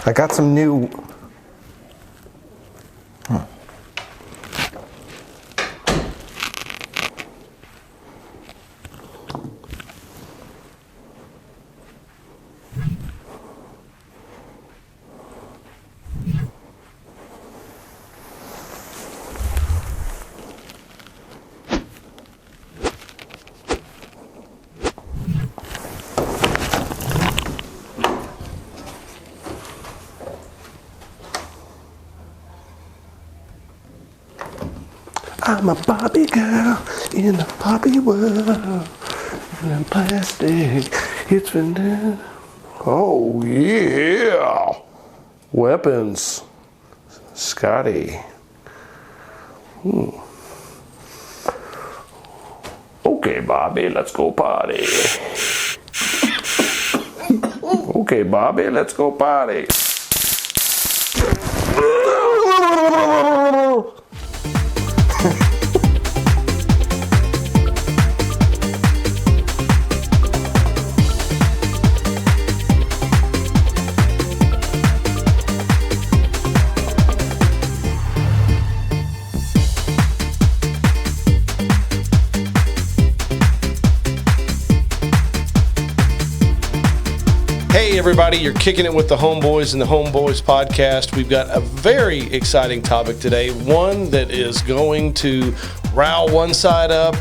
I got some new... I'm a Barbie girl in a Barbie world. And plastic, it's been done. Oh, yeah. Weapons. Scotty. Okay, Bobby, let's go party. Okay, Bobby, let's go party. Hey everybody, you're kicking it with the Homeboys and the Homeboys podcast. We've got a very exciting topic today, one that is going to rile one side up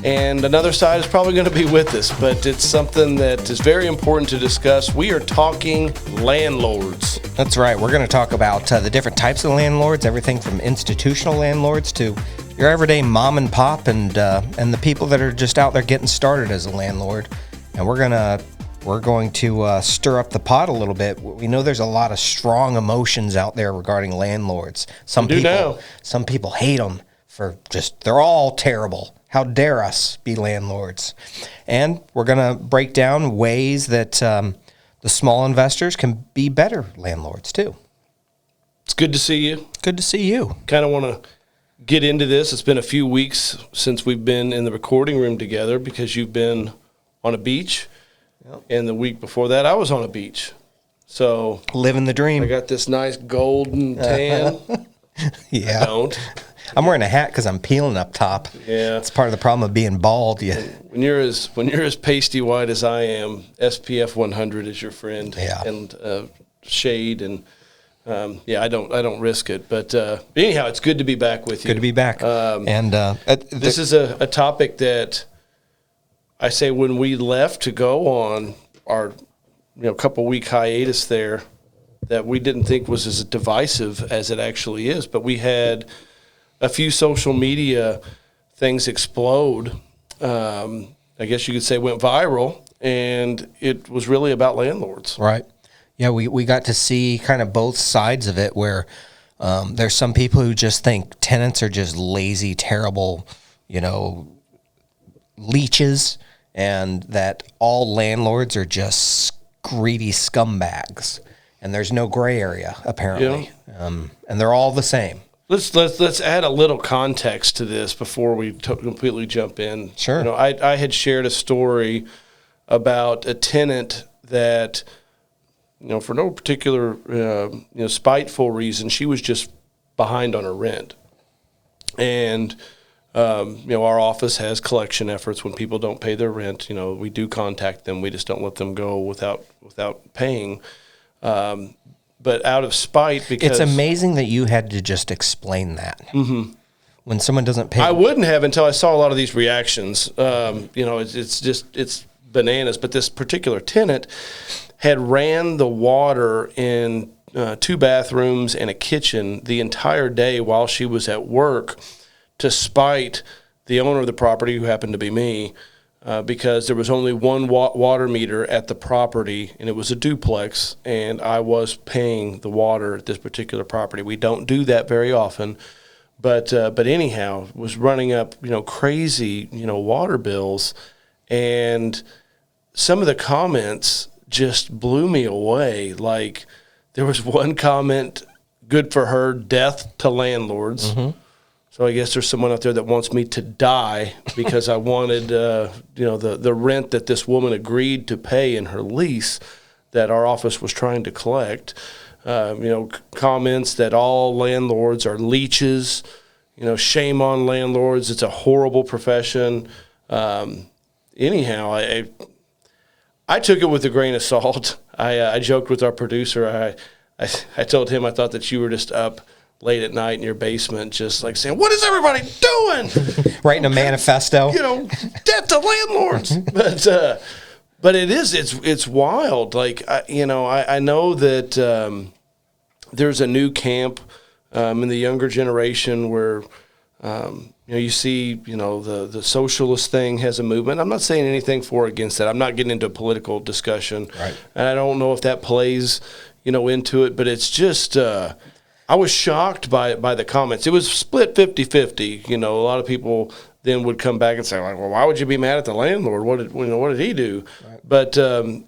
and another side is probably going to be with us, but it's something that is very important to discuss. We are talking landlords. That's right. We're going to talk about the different types of landlords, everything from institutional landlords to your everyday mom and pop and the people that are just out there getting started as a landlord. And we're going to stir up the pot a little bit. We know there's a lot of strong emotions out there regarding landlords. Some people hate them for they're all terrible. How dare us be landlords? And we're going to break down ways that the small investors can be better landlords too. It's good to see you. Good to see you. Kind of want to get into this. It's been a few weeks since we've been in the recording room together because you've been on a beach. Yep. And the week before that, I was on a beach. So living the dream. I got this nice golden tan. Yeah. I don't. I'm wearing a hat because I'm peeling up top. Yeah. It's part of the problem of being bald. Yeah. When you're as pasty white as I am, SPF 100 is your friend. Yeah. And shade and I don't risk it. But anyhow, it's good to be back with you. Good to be back. This is a topic that I say when we left to go on our couple week hiatus there, that we didn't think was as divisive as it actually is. But we had a few social media things explode. I guess you could say went viral, and it was really about landlords. Right. Yeah, we got to see kind of both sides of it where there's some people who just think tenants are just lazy, terrible, leeches, and that all landlords are just greedy scumbags, and there's no gray area apparently, and they're all the same. Let's add a little context to this before we completely jump in. Sure. I had shared a story about a tenant that, for no particular spiteful reason, she was just behind on her rent, and our office has collection efforts when people don't pay their rent. We do contact them. We just don't let them go without paying. But out of spite, because it's amazing that you had to just explain that. Mm-hmm. When someone doesn't pay, I wouldn't have until I saw a lot of these reactions. It's bananas. But this particular tenant had ran the water in 2 bathrooms and a kitchen the entire day while she was at work, to spite the owner of the property, who happened to be me, because there was only one water meter at the property, and it was a duplex, and I was paying the water at this particular property. We don't do that very often, but anyhow, was running up crazy water bills, and some of the comments just blew me away. Like, there was one comment, "Good for her, death to landlords." Mm-hmm. So I guess there's someone out there that wants me to die because I wanted, the rent that this woman agreed to pay in her lease that our office was trying to collect. comments that all landlords are leeches. Shame on landlords. It's a horrible profession. Anyhow, I took it with a grain of salt. I joked with our producer. I told him I thought that you were just up late at night in your basement, just like saying, "What is everybody doing?" Writing a manifesto. Death to landlords. But it's wild. Like I know that there's a new camp in the younger generation where you see the socialist thing has a movement. I'm not saying anything for or against that. I'm not getting into a political discussion, right. And I don't know if that plays into it. But it's just I was shocked by the comments. It was split 50-50. A lot of people then would come back and say, like, well, why would you be mad at the landlord? What did he do? Right. But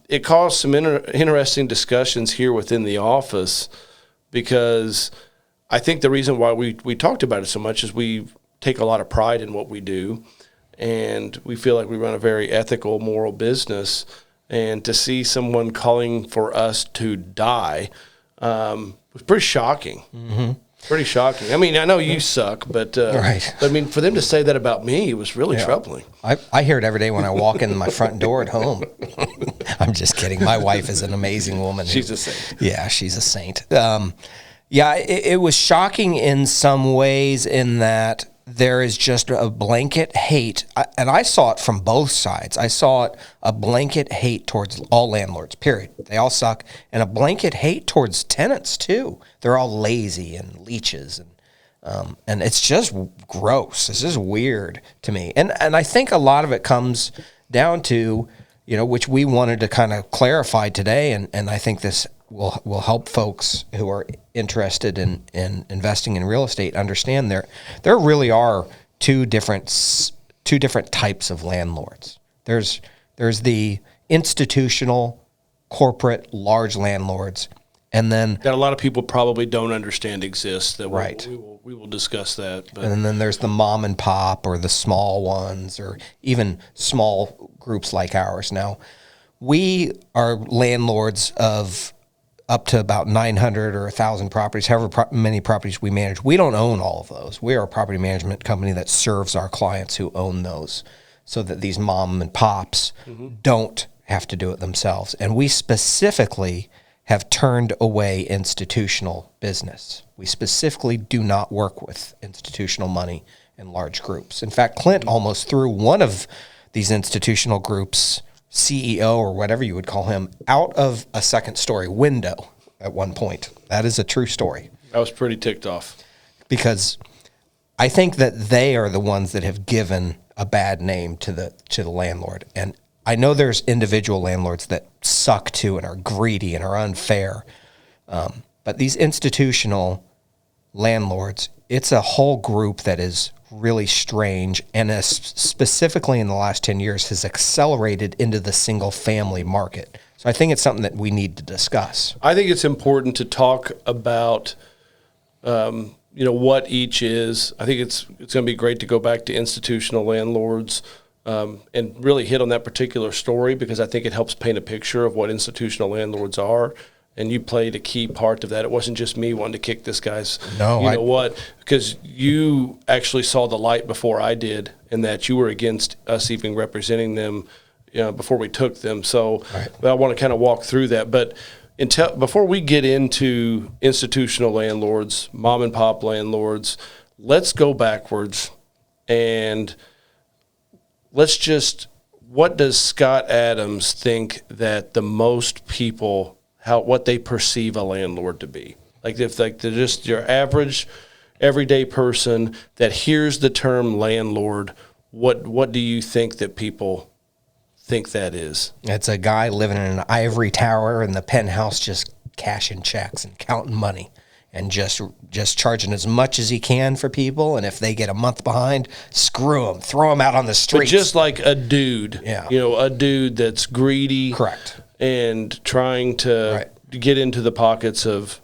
it caused some interesting discussions here within the office, because I think the reason why we talked about it so much is we take a lot of pride in what we do, and we feel like we run a very ethical, moral business. And to see someone calling for us to die was pretty shocking. Mm-hmm. Pretty shocking. I mean, I know you suck, but right. But I mean, for them to say that about me was really troubling. I hear it every day when I walk in my front door at home. I'm just kidding. My wife is an amazing woman. She's a saint. Yeah, she's a saint. It was shocking in some ways in that there is just a blanket hate, and I saw it from both sides. I saw it a blanket hate towards all landlords, period. They all suck, and a blanket hate towards tenants too. They're all lazy and leeches, and it's just gross. It's just weird to me, and I think a lot of it comes down to, which we wanted to kind of clarify today, and I think this will help folks who are interested in investing in real estate understand there really are two different types of landlords. There's the institutional, corporate, large landlords, and then that a lot of people probably don't understand exists. That right. We will discuss that. But. And then there's the mom and pop, or the small ones, or even small groups like ours. Now, we are landlords of up to about 900 or 1,000 properties, however many properties we manage. We don't own all of those. We are a property management company that serves our clients who own those, so that these mom and pops don't have to do it themselves. And we specifically have turned away institutional business. We specifically do not work with institutional money in large groups. In fact, Clint almost threw one of these institutional groups' CEO, or whatever you would call him, out of a second-story window at one point. That is a true story. I was pretty ticked off. Because I think that they are the ones that have given a bad name to the landlord. And I know there's individual landlords that suck too and are greedy and are unfair. But these institutional landlords, it's a whole group that is really strange, and specifically in the last 10 years has accelerated into the single family market. So I think it's something that we need to discuss. I think it's important to talk about what each is. I think it's going to be great to go back to institutional landlords and really hit on that particular story, because I think it helps paint a picture of what institutional landlords are. And you played a key part of that. It wasn't just me wanting to kick this guy's, because you actually saw the light before I did, and that you were against us even representing them before we took them. So right. I want to kind of walk through that. But before we get into institutional landlords, mom and pop landlords, let's go backwards and what does Scott Adams think that the most people what they perceive a landlord to be? Like if they're just your average everyday person that hears the term landlord, what do you think that people think that is? It's a guy living in an ivory tower in the penthouse, just cashing checks and counting money and just charging as much as he can for people. And if they get a month behind, screw them, throw them out on the streets. But just like a dude, a dude that's greedy. Correct. And trying to get into the pockets of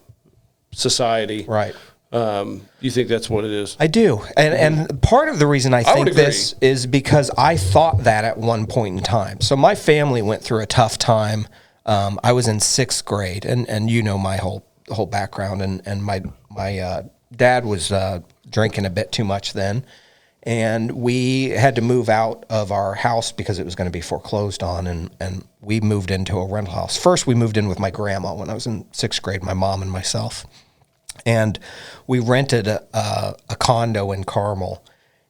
society. Right. You think that's what it is? I do. And part of the reason I think this is because I thought that at one point in time. So my family went through a tough time. I was in 6th grade, and my whole whole background. And my dad was drinking a bit too much then, and we had to move out of our house because it was going to be foreclosed on, and we moved into a rental house. First, we moved in with my grandma when I was in 6th grade, my mom and myself. And we rented a condo in Carmel,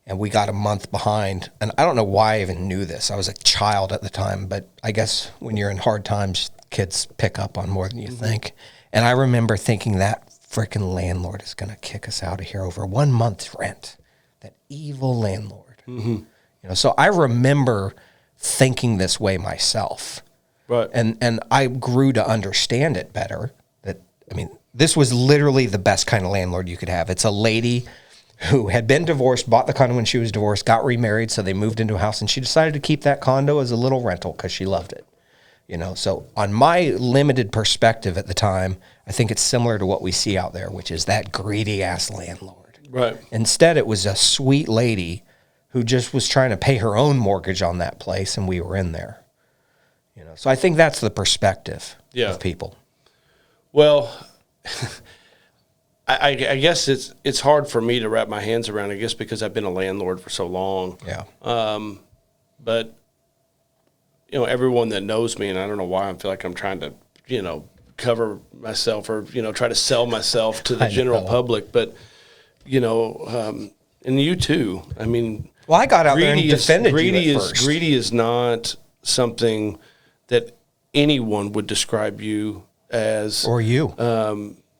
and we got a month behind. And I don't know why I even knew this. I was a child at the time, but I guess when you're in hard times, kids pick up on more than you think. And I remember thinking that frickin' landlord is going to kick us out of here over 1 month's rent. That evil landlord. You know, so I remember thinking this way myself. Right. And I grew to understand it better. That, I mean, this was literally the best kind of landlord you could have. It's a lady who had been divorced, bought the condo when she was divorced, got remarried, so they moved into a house, and she decided to keep that condo as a little rental because she loved it. You know, so on my limited perspective at the time, I think it's similar to what we see out there, which is that greedy ass landlord. Right. Instead, it was a sweet lady who just was trying to pay her own mortgage on that place, and we were in there. You know, so I think that's the perspective of people. Well, I guess it's hard for me to wrap my hands around, I guess, because I've been a landlord for so long. Yeah. But, you know, everyone that knows me, and I don't know why I feel like I'm trying to, you know, cover myself or, you know, try to sell myself to the general public. But, you know, and you too. I mean, well, I got out there and defended you at first. Greedy is not something that anyone would describe you as. Or you.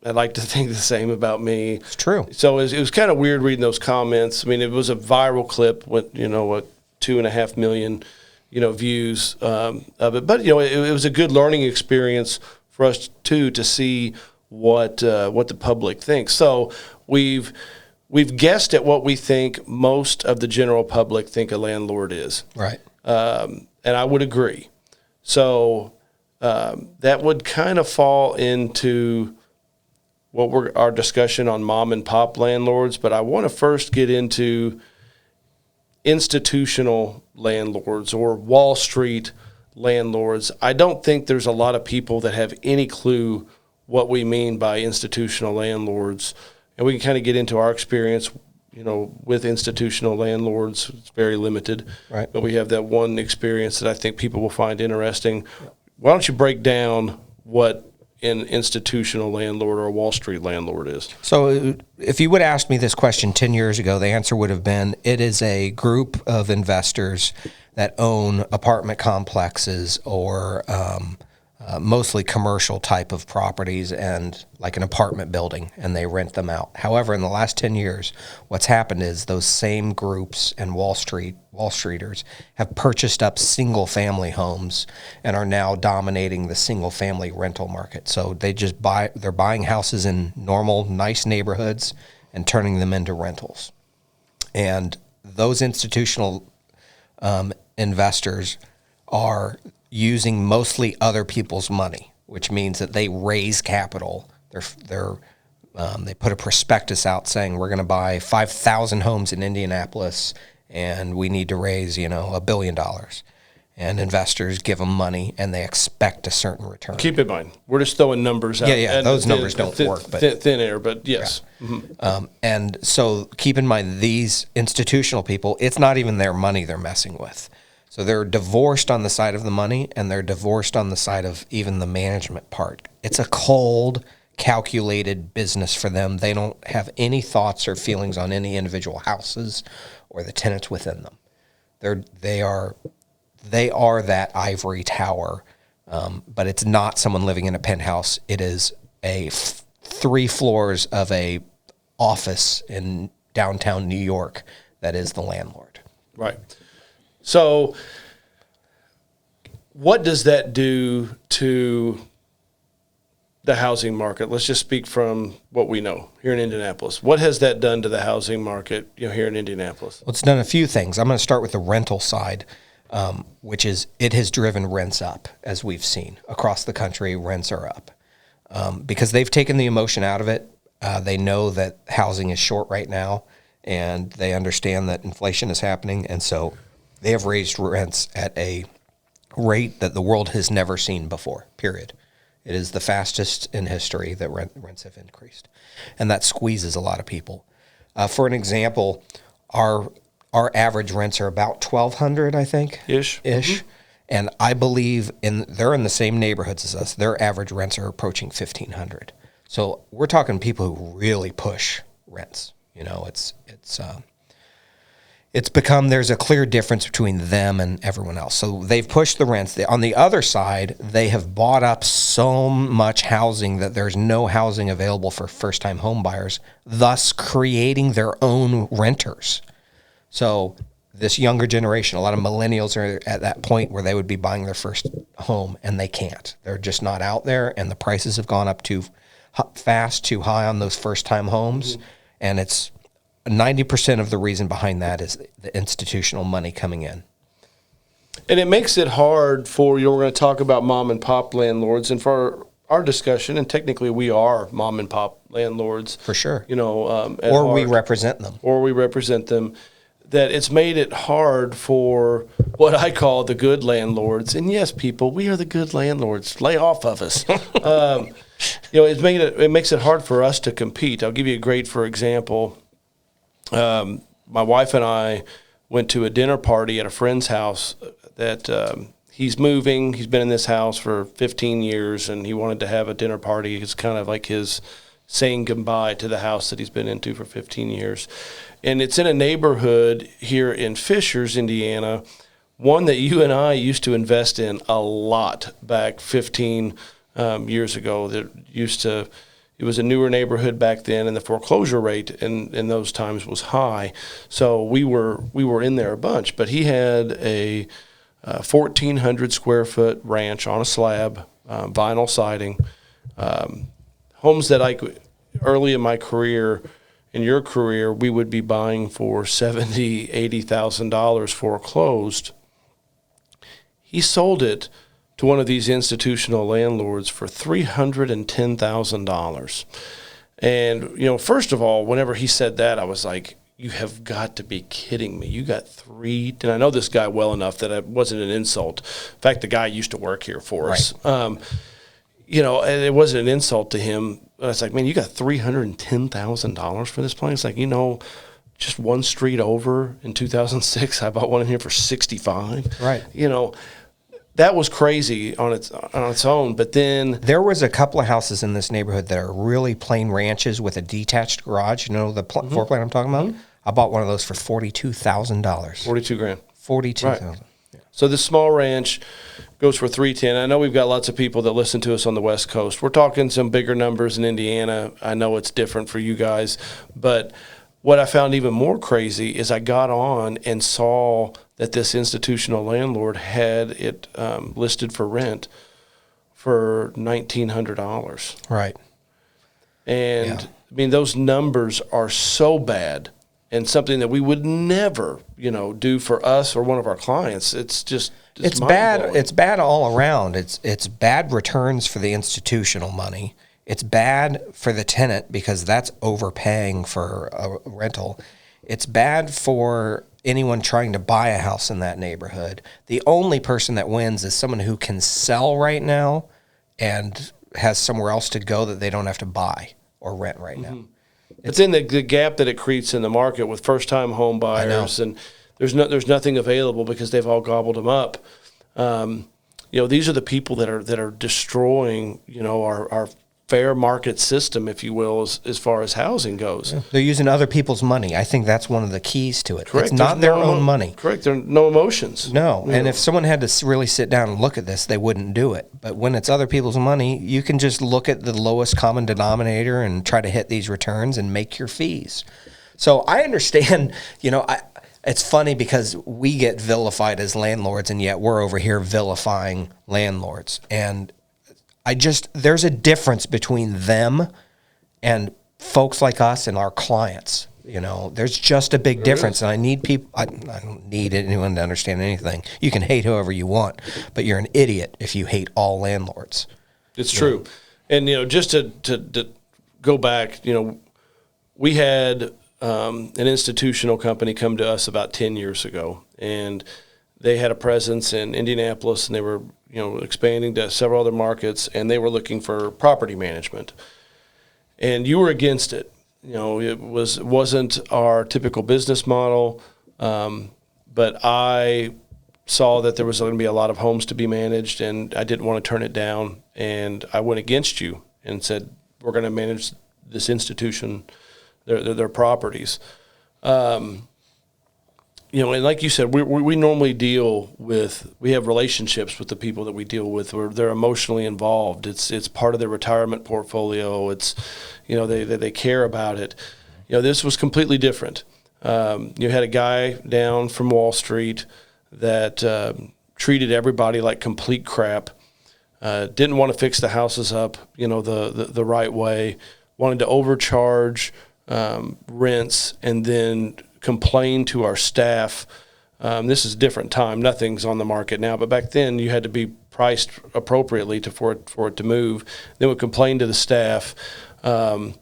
I'd like to think the same about me. It's true. So it was kind of weird reading those comments. I mean, it was a viral clip with, you know, 2.5 million, you know, views of it. But, you know, it was a good learning experience for us too to see what the public thinks. So we've guessed at what we think most of the general public think a landlord is. Right. And I would agree. So that would kind of fall into our discussion on mom and pop landlords. But I want to first get into institutional landlords or Wall Street landlords. I don't think there's a lot of people that have any clue what we mean by institutional landlords. And we can kind of get into our experience, you know, with institutional landlords. It's very limited. Right. But we have that one experience that I think people will find interesting. Why don't you break down what an institutional landlord or a Wall Street landlord is? So if you would have asked me this question 10 years ago, the answer would have been it is a group of investors that own apartment complexes or mostly commercial type of properties and like an apartment building, and they rent them out. However, in the last 10 years, what's happened is those same groups and Wall Streeters have purchased up single family homes and are now dominating the single family rental market. So they're buying houses in normal, nice neighborhoods and turning them into rentals. And those institutional investors are using mostly other people's money, which means that they raise capital. They put a prospectus out saying we're going to buy 5,000 homes in Indianapolis, and we need to raise, you know, $1 billion. And investors give them money, and they expect a certain return. Keep in mind, we're just throwing numbers out. Yeah, those numbers don't work. But thin air, but yes. Yeah. Mm-hmm. And so keep in mind, these institutional people, it's not even their money they're messing with. So they're divorced on the side of the money, and they're divorced on the side of even the management part. It's a cold, calculated business for them. They don't have any thoughts or feelings on any individual houses or the tenants within them. They are that ivory tower, but it's not someone living in a penthouse. It is 3 floors of a office in downtown New York that is the landlord. Right. So what does that do to the housing market? Let's just speak from what we know here in Indianapolis. What has that done to the housing market, you know, here in Indianapolis? Well, it's done a few things. I'm going to start with the rental side, which is it has driven rents up, as we've seen. Across the country, rents are up because they've taken the emotion out of it. They know that housing is short right now, and they understand that inflation is happening, and so they have raised rents at a rate that the world has never seen before, period. It is the fastest in history that rents have increased, and that squeezes a lot of people. For an example, our average rents are about $1,200, I think, ish. And I believe they're in the same neighborhoods as us. Their average rents are approaching $1,500. So we're talking people who really push rents. You know, it's become, there's a clear difference between them and everyone else. So they've pushed the rents. On the other side, they have bought up so much housing that there's no housing available for first-time home buyers, thus creating their own renters. So this younger generation, a lot of millennials are at that point where they would be buying their first home, and they can't. They're just not out there, and the prices have gone up too fast, too high on those first-time homes, and it's 90% of the reason behind that is the institutional money coming in. And it makes it hard for, we're going to talk about mom and pop landlords, and for our discussion, and technically we are mom and pop landlords. For sure. You know, or we represent them. Or we represent them. That it's made it hard for what I call the good landlords. And yes, people, we are the good landlords. Lay off of us. You know, it makes it hard for us to compete. I'll give you a great, for example. My wife and I went to a dinner party at a friend's house that he's moving. He's been in this house for 15 years, and he wanted to have a dinner party. It's kind of like his saying goodbye to the house that he's been into for 15 years. And it's in a neighborhood here in Fishers, Indiana, one that you and I used to invest in a lot back 15 years ago. It was a newer neighborhood back then, and the foreclosure rate in those times was high. So we were in there a bunch. But he had a 1,400 square foot ranch on a slab, vinyl siding, homes that early in my career, in your career, we would be buying for $70,000, $80,000 foreclosed. He sold it to one of these institutional landlords for $310,000. And, you know, first of all, whenever he said that, I was like, you have got to be kidding me. You got and I know this guy well enough that it wasn't an insult. In fact, the guy used to work here for us. Right. You know, and it wasn't an insult to him. I was like, man, you got $310,000 for this place? Like, you know, just one street over in 2006, I bought one in here for $65,000. Right. You know, that was crazy on its own. But then there was a couple of houses in this neighborhood that are really plain ranches with a detached garage. You know the floor plan I'm talking about? I bought one of those for $42,000. $42,000. $42,000. Right. So this small ranch goes for $310,000. I know we've got lots of people that listen to us on the West Coast. We're talking some bigger numbers in Indiana. I know it's different for you guys, but what I found even more crazy is I got on and saw that this institutional landlord had it listed for rent for $1,900. Right. And I mean, those numbers are so bad, and something that we would never, you know, do for us or one of our clients. It's just it's bad. It's bad all around. It's bad returns for the institutional money. It's bad for the tenant because that's overpaying for a rental. It's bad for anyone trying to buy a house in that neighborhood. The only person that wins is someone who can sell right now and has somewhere else to go that they don't have to buy or rent right now. But then the gap that it creates in the market with first-time home buyers, and there's nothing available because they've all gobbled them up. You know, these are the people that are destroying, you know, our fair market system, if you will, as far as housing goes. Yeah. They're using other people's money. I think that's one of the keys to it. Correct. It's not their own money. Correct. There are no emotions. No. And if someone had to really sit down and look at this, they wouldn't do it. But when it's other people's money, you can just look at the lowest common denominator and try to hit these returns and make your fees. So I understand, you know, it's funny because we get vilified as landlords, and yet we're over here vilifying landlords. And there's a difference between them and folks like us and our clients. You know, there's just a big difference. And I need people, I don't need anyone to understand anything. You can hate whoever you want, but you're an idiot if you hate all landlords. It's true. And, you know, just to go back, you know, we had an institutional company come to us about 10 years ago, and they had a presence in Indianapolis, and they were expanding to several other markets, and they were looking for property management. And you were against it. It wasn't our typical business model, but I saw that there was going to be a lot of homes to be managed, and I didn't want to turn it down. And I went against you and said, we're going to manage this institution, their properties. And like you said, we normally we have relationships with the people that we deal with where they're emotionally involved. It's part of their retirement portfolio. It's, they care about it. This was completely different. You had a guy down from Wall Street that treated everybody like complete crap, didn't want to fix the houses up, the right way, wanted to overcharge rents, and then complain to our staff. This is a different time. Nothing's on the market now, but back then you had to be priced appropriately for it to move. Then would complain to the staff. And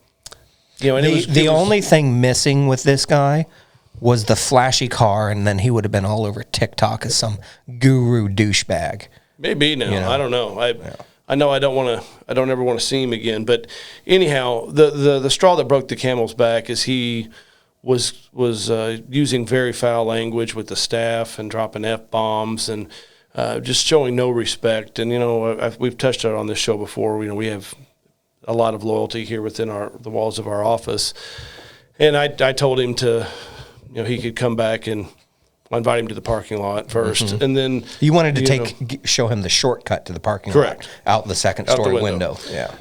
the only thing missing with this guy was the flashy car, and then he would have been all over TikTok as some guru douchebag. Maybe now. I don't know. I know I don't ever want to see him again. But anyhow, the straw that broke the camel's back is he was using very foul language with the staff and dropping F-bombs and just showing no respect. And we've touched on this show before. We have a lot of loyalty here within the walls of our office. And I told him to, he could come back, and I invite him to the parking lot first, and then you wanted to show him the shortcut to the parking correct. lot out the second story window. Yeah.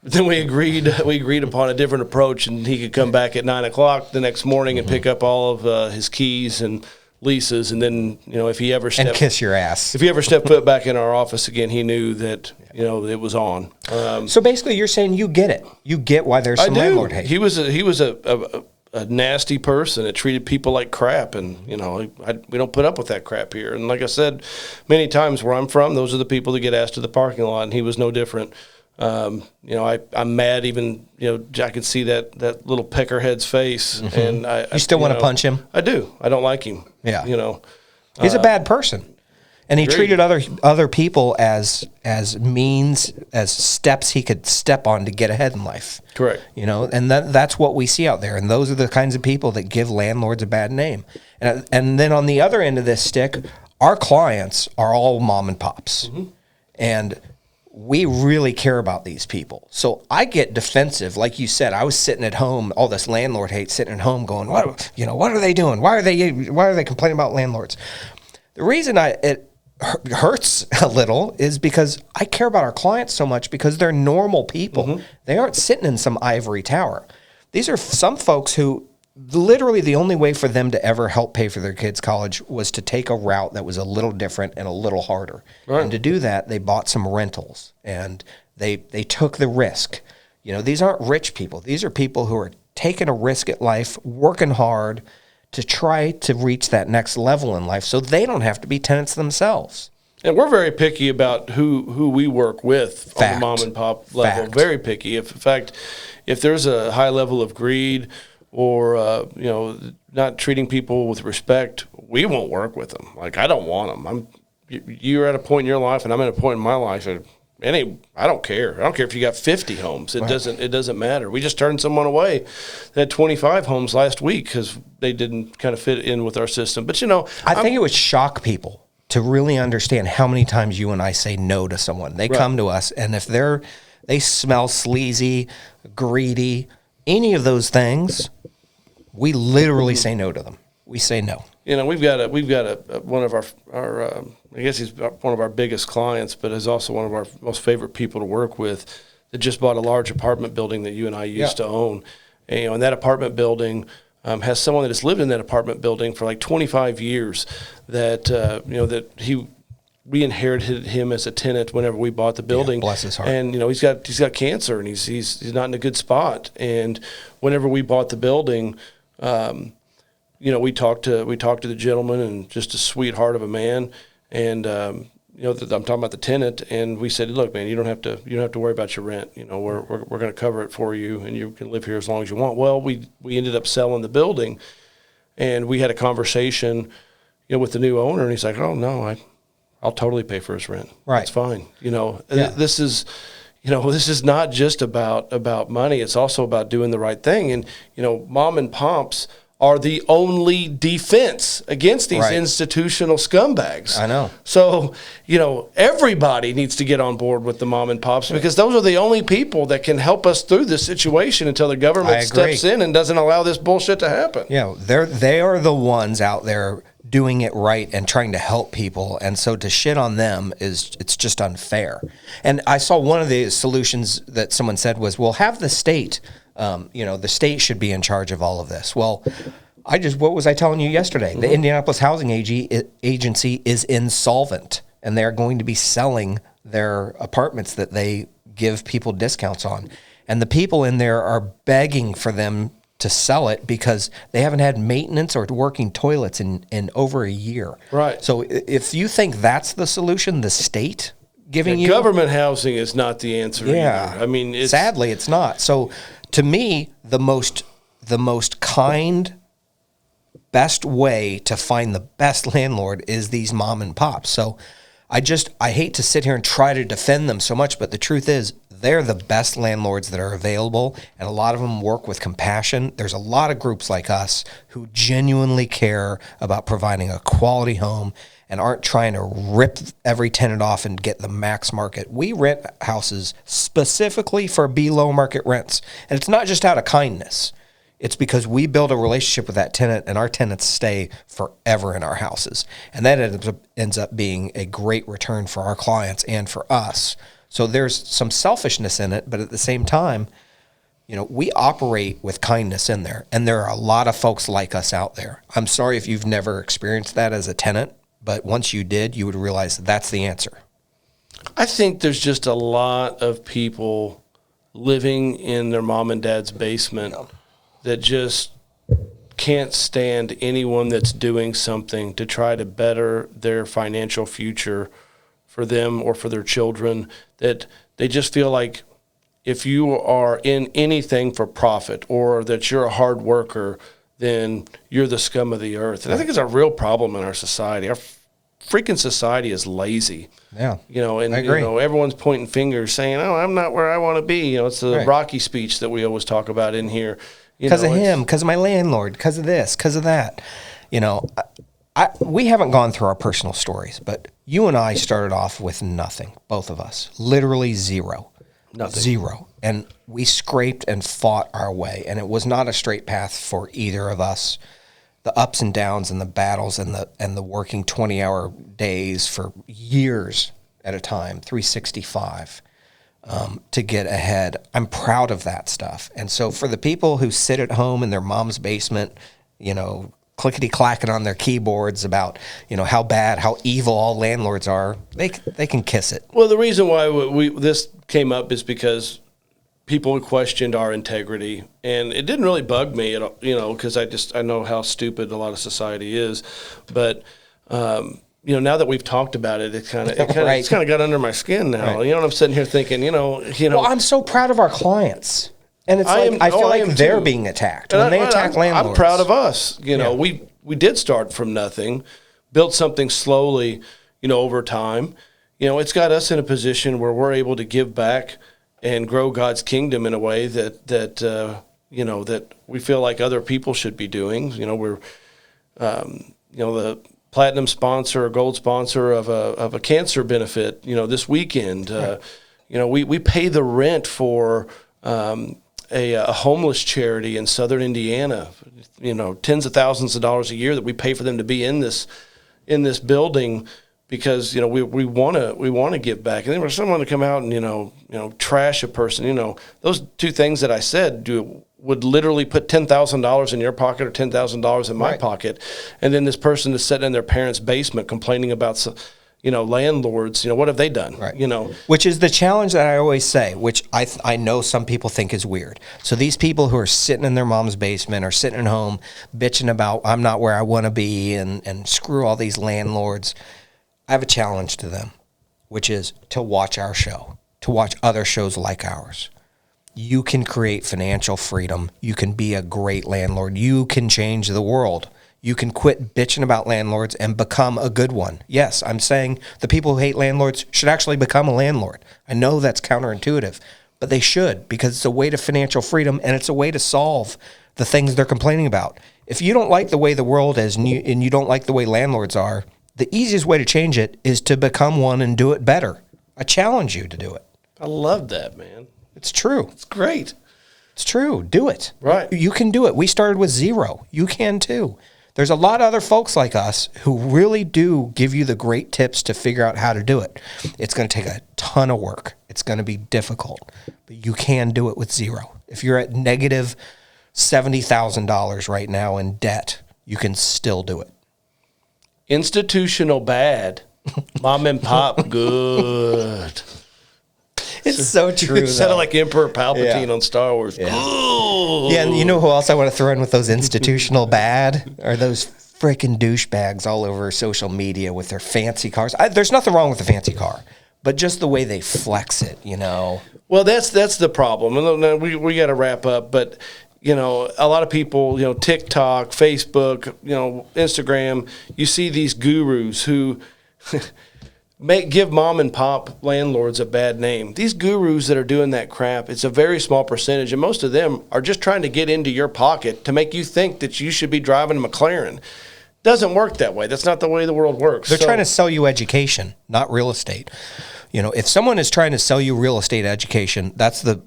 Then we agreed upon a different approach, and he could come back at 9:00 the next morning and pick up all of his keys and leases, and then if he ever and kiss your ass. If he ever stepped foot back in our office again, he knew that it was on. So basically, you're saying you get it. You get why there's some landlord hate. He was a nasty person that treated people like crap, and we don't put up with that crap here. And like I said, many times where I'm from, those are the people that get asked to the parking lot, and he was no different. I'm mad. Even I could see that little peckerhead's face, and you still want to punch him? I do. I don't like him. Yeah, he's a bad person, and he treated other people as means, as steps he could step on to get ahead in life. Correct. And that's what we see out there, and those are the kinds of people that give landlords a bad name. And then on the other end of this stick, our clients are all mom and pops, and we really care about these people. So I get defensive. Like you said, I was sitting at home, all this landlord hate, sitting at home going, what are they doing? Why are they complaining about landlords? The reason it hurts a little is because I care about our clients so much, because they're normal people. They aren't sitting in some ivory tower. These are some folks who literally the only way for them to ever help pay for their kids' college was to take a route that was a little different and a little harder. Right. And to do that, they bought some rentals, and they took the risk. These aren't rich people. These are people who are taking a risk at life, working hard to try to reach that next level in life so they don't have to be tenants themselves. And we're very picky about who we work with on the mom and pop level. Fact. Very picky. In fact, if there's a high level of greed or not treating people with respect, we won't work with them. Like, I don't want them. You're at a point in your life, and I'm at a point in my life. I don't care. I don't care if you got 50 homes. It doesn't matter. We just turned someone away that had 25 homes last week because they didn't kind of fit in with our system. But I think it would shock people to really understand how many times you and I say no to someone. They come to us, and if they smell sleazy, greedy, any of those things, we literally say no to them. We say no. We've got one of our I guess he's one of our biggest clients, but is also one of our most favorite people to work with, that just bought a large apartment building that you and I used to own. And that apartment building has someone that has lived in that apartment building for like 25 years. We inherited him as a tenant whenever we bought the building. Bless his heart. And he's got cancer, and he's not in a good spot. And whenever we bought the building, we talked to the gentleman, and just a sweetheart of a man. And I'm talking about the tenant, and we said, look, man, you don't have to worry about your rent. We're going to cover it for you, and you can live here as long as you want. Well, we ended up selling the building, and we had a conversation, with the new owner, and he's like, oh no, I'll totally pay for his rent. Right. It's fine. Yeah. This is, this is not just about money. It's also about doing the right thing. And, mom and pops are the only defense against these Right. institutional scumbags. I know. So, everybody needs to get on board with the mom and pops, because those are the only people that can help us through this situation until the I government agree. steps in and doesn't allow this bullshit to happen. Yeah, they are the ones out there doing it right and trying to help people, and so to shit on them it's just unfair. And I saw one of the solutions that someone said was, well, have the state, the state should be in charge of all of this. Well, what was I telling you yesterday? The Indianapolis Housing Agency is insolvent, and they're going to be selling their apartments that they give people discounts on. And the people in there are begging for them to sell it because they haven't had maintenance or working toilets in over a year. Right. So if you think that's the solution, the state giving you government housing is not the answer either. I mean, sadly it's not. So to me, the most kind, best way to find the best landlord is these mom and pops. So I hate to sit here and try to defend them so much, but the truth is they're the best landlords that are available, and a lot of them work with compassion. There's a lot of groups like us who genuinely care about providing a quality home and aren't trying to rip every tenant off and get the max market. We rent houses specifically for below market rents, and it's not just out of kindness. It's because we build a relationship with that tenant, and our tenants stay forever in our houses. And that ends up being a great return for our clients and for us. So there's some selfishness in it, but at the same time, we operate with kindness in there. And there are a lot of folks like us out there. I'm sorry if you've never experienced that as a tenant, but once you did, you would realize that's the answer. I think there's just a lot of people living in their mom and dad's basement that just can't stand anyone that's doing something to try to better their financial future for them or for their children, that they just feel like if you are in anything for profit or that you're a hard worker, then you're the scum of the earth. And I think it's a real problem in our society. Our freaking society is lazy. Yeah. And I agree. Everyone's pointing fingers saying, oh, I'm not where I want to be. It's the Right. Rocky speech that we always talk about in here. Because of him, because of my landlord, because of this, because of that. We haven't gone through our personal stories, but you and I started off with nothing, both of us, literally zero. Nothing. Zero. And we scraped and fought our way, and it was not a straight path for either of us. The ups and downs and the battles and the working 20-hour days for years at a time, 365. To get ahead. I'm proud of that stuff. And so for the people who sit at home in their mom's basement, clickety-clacking on their keyboards about, how bad, how evil all landlords are, they can kiss it. Well, the reason why this came up is because people questioned our integrity, and it didn't really bug me at all, because I know how stupid a lot of society is. But now that we've talked about it, it's kind of got under my skin now. Right. I'm sitting here thinking, Well, I'm so proud of our clients. And it's I feel like they're being attacked when they attack landlords. I'm proud of us. Yeah. We did start from nothing, built something slowly, over time. It's got us in a position where we're able to give back and grow God's kingdom in a way that we feel like other people should be doing. We're the platinum sponsor or gold sponsor of a cancer benefit, this weekend. We pay the rent for a homeless charity in southern Indiana, tens of thousands of dollars a year that we pay for them to be in this building, because we want to give back. And then for someone to come out and trash a person, those two things that I said would literally put $10,000 in your pocket or $10,000 in my Right. pocket, and then this person is sitting in their parents' basement complaining about landlords. What have they done? Right. Which is the challenge that I always say, which I know some people think is weird. So these people who are sitting in their mom's basement or sitting at home bitching about I'm not where I want to be and screw all these landlords, I have a challenge to them, which is to watch our show, to watch other shows like ours. You can create financial freedom. You can be a great landlord. You can change the world. you can quit bitching about landlords and become a good one. Yes, I'm saying the people who hate landlords should actually become a landlord. I know that's counterintuitive, but they should, because it's a way to financial freedom and it's a way to solve the things they're complaining about. If you don't like the way the world is and you don't like the way landlords are, the easiest way to change it is to become one and do it better. I challenge you to do it. I love that, man. It's true. It's great. It's true. Do it. Right. You can do it. We started with 0. You can too. There's a lot of other folks like us who really do give you the great tips to figure out how to do it. It's going to take a ton of work. It's going to be difficult, but you can do it with 0. If you're at negative $70,000 right now in debt, you can still do it. Institutional bad, mom and pop good. It's so true. It sounded like Emperor Palpatine on Star Wars. Yeah. Yeah, and you know who else I want to throw in with those institutional bad? Are those freaking douchebags all over social media with their fancy cars. There's nothing wrong with the fancy car, but just the way they flex it, you know. Well, that's the problem. And we got to wrap up, but you know, a lot of people, you know, TikTok, Facebook, you know, Instagram, you see these gurus who give mom and pop landlords a bad name. These gurus that are doing that crap, it's a very small percentage, and most of them are just trying to get into your pocket to make you think that you should be driving a McLaren. Doesn't work that way. That's not the way the world works. They're trying to sell you education, not real estate. You know, if someone is trying to sell you real estate education, that's the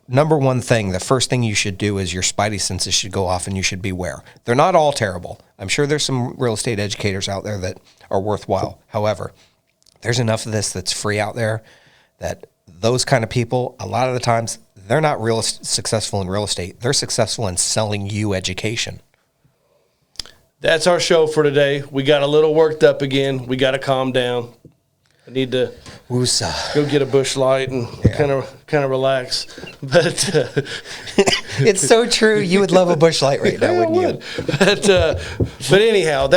number one thing. The first thing you should do is your spidey senses should go off and you should beware. They're not all terrible. I'm sure there's some real estate educators out there that are worthwhile. However, there's enough of this that's free out there that those kind of people, a lot of the times, they're not real successful in real estate. They're successful in selling you education. That's our show for today. We got a little worked up again. We got to calm down. I need to go get a Busch Light and kind of relax. But it's so true. You would love a Busch Light right now, wouldn't you? But anyhow,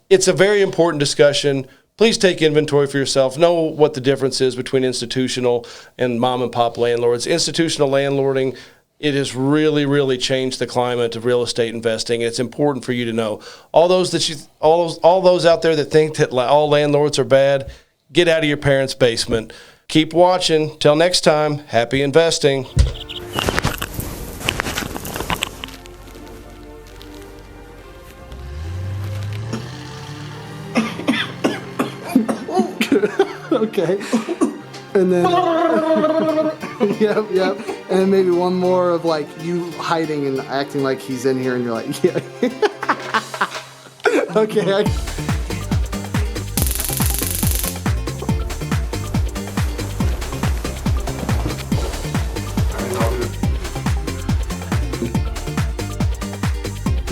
it's a very important discussion. Please take inventory for yourself. Know what the difference is between institutional and mom and pop landlords. Institutional landlording, it has really, really changed the climate of real estate investing. It's important for you to know. All those out there that think that all landlords are bad, get out of your parents' basement. Keep watching. Till next time, happy investing. Okay. And then, yep. And then maybe one more of like you hiding and acting like he's in here and you're like, yeah. Okay.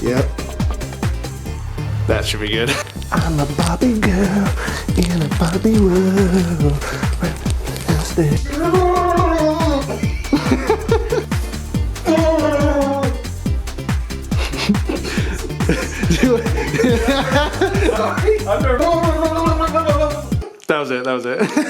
Yep. That should be good. I'm a Barbie girl in a Barbie world. That was it.